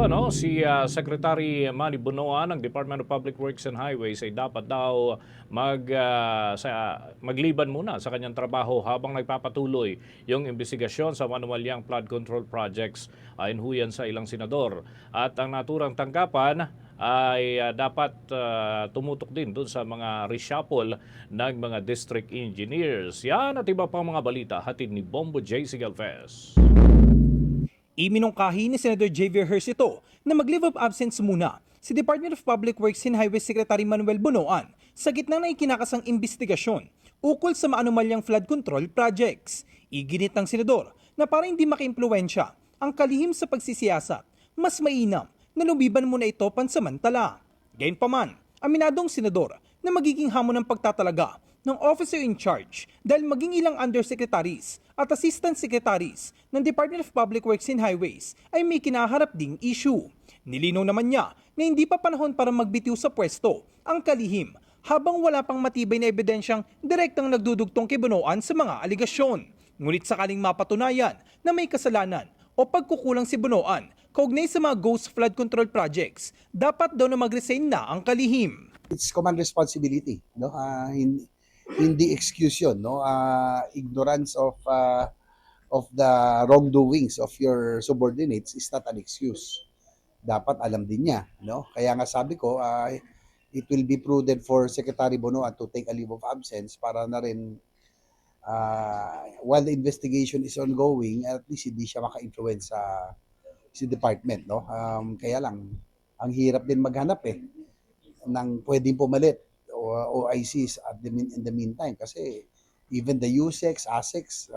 ito, no, si Secretary Manny Bonoan ng Department of Public Works and Highways ay dapat daw magliban muna sa kanyang trabaho habang nagpapatuloy yung investigasyon sa manuwalyang flood control projects ayon huyan sa ilang senador. At ang naturang tanggapan ay dapat tumutok din doon sa mga reshuffle ng mga district engineers. Yan at iba pang mga balita hatid ni Bombo J. Sigalvez. Iminungkahi ni Senator Javier Hercito na mag-leave of absence muna si Department of Public Works and Highways Secretary Manuel Bonoan sa gitna ng ikinakasang investigasyon ukol sa maanumalyang flood control projects. Iginit ng senador na para hindi maki-impluwensya ang kalihim sa pagsisiyasat, mas mainam na lumiban muna ito pansamantala. Gayunpaman, aminadong senador na magiging hamon ng pagtatalaga ng officer in charge dahil maging ilang undersecretaries at assistant secretaries ng Department of Public Works and Highways ay may kinaharap ding issue. Nilinaw naman niya na hindi pa panahon para magbitiw sa pwesto ang kalihim habang wala pang matibay na ebidensyang direktang nagdudugtong kay Bonoan sa mga aligasyon. Ngunit sakaling mapatunayan na may kasalanan o pagkukulang si Bonoan kaugnay sa mga ghost flood control projects, dapat daw na mag-resign na ang kalihim. It's command responsibility, no? Hindi excuse yun, no? Ignorance of the wrongdoings of your subordinates is not an excuse. Dapat alam din niya, no? Kaya nga sabi ko, it will be prudent for Secretary Bonoan to take a leave of absence para na rin while the investigation is ongoing, at least hindi siya maka-influence sa department, no? Kaya lang, ang hirap din maghanap ng pwedeng pumalit o OICs in the meantime kasi even the USEC, ASEC,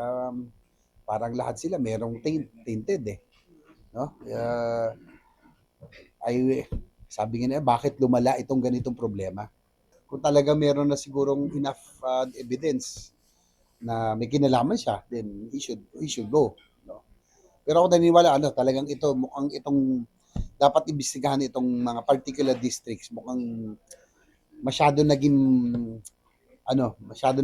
parang lahat sila merong tainted no? Sabi nga nila, bakit lumala itong ganitong problema? Kung talaga meron na sigurong enough evidence na may kinalaman siya, then he should go, no? Pero ako naniniwala, talagang mukhang itong dapat imbestigahan itong mga particular districts, mukhang masyado na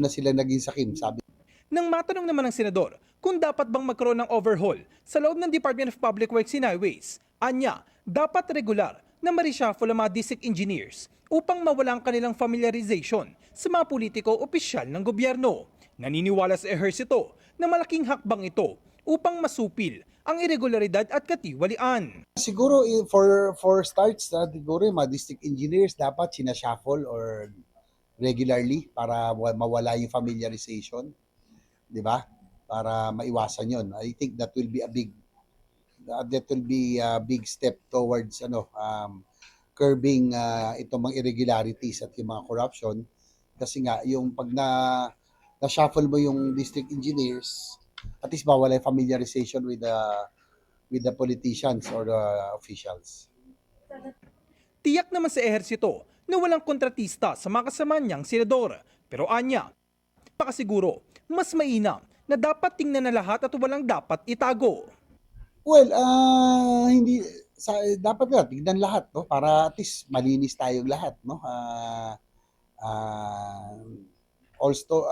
sila naging sakim, sabi. Nang matanong naman ng senador kung dapat bang magkaroon ng overhaul sa loob ng Department of Public Works and Highways, anya, dapat regular na ma-reshuffle ang mga district engineers upang mawala ang kanilang familiarization sa mga politiko o opisyal ng gobyerno. Naniniwala sa Ejercito na malaking hakbang ito upang masupil ang irregularidad at katiwalian. Siguro for starts, siguro yung mga district engineers dapat sinashuffle or regularly para mawala yung familiarization, di ba? Para maiwasan yon. I think that will be a big step towards curbing itong mga irregularities at yung mga corruption. Kasi nga yung pag na-shuffle mo yung district engineers, at least mawala yung familiarization with the politicians or the officials. Tiyak naman sa Ejercito na walang kontratista sa mga kasama niyang senador. Pero anya, pakasiguro, mas mainam na dapat tingnan na lahat at walang dapat itago. Well, dapat na tignan lahat, no? Para at least malinis tayong lahat, no? Also,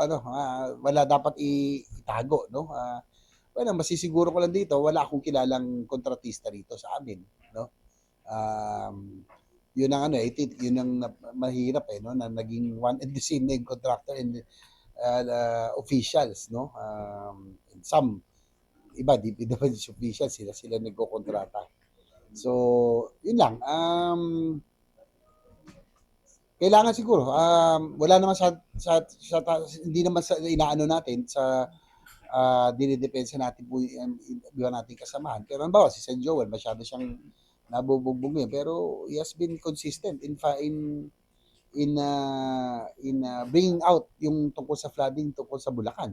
wala dapat itago, no? Well, masisiguro ko lang dito, wala akong kilalang kontratista rito sa amin, no? Yun ang yun ang mahirap no, na naging one and the same name contractor and officials, no? And some iba DPWH officials, sila nagkokontrata. So, yun lang. Kailangan siguro wala naman hindi naman sa inaano natin sa dinidepensa natin po iba nating kasamahan. Pero halimbawa si San Joel masyado siyang nabubugbog niya, pero he has been consistent in bringing out yung tungkol sa flooding tungkol sa Bulacan.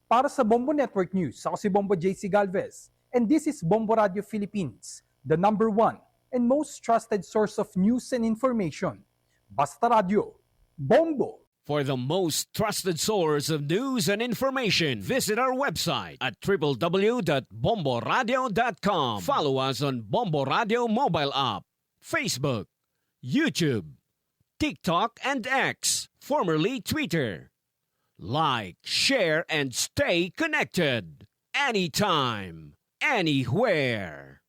Para sa Bombo Network News, ako si Bombo J. Sigalvez, and this is Bombo Radio Philippines, the #1 and most trusted source of news and information. Basta Radio, Bombo! For the most trusted source of news and information, visit our website at www.bomboradio.com. Follow us on Bombo Radio mobile app, Facebook, YouTube, TikTok, and X, formerly Twitter. Like, share, and stay connected. Anytime, anywhere.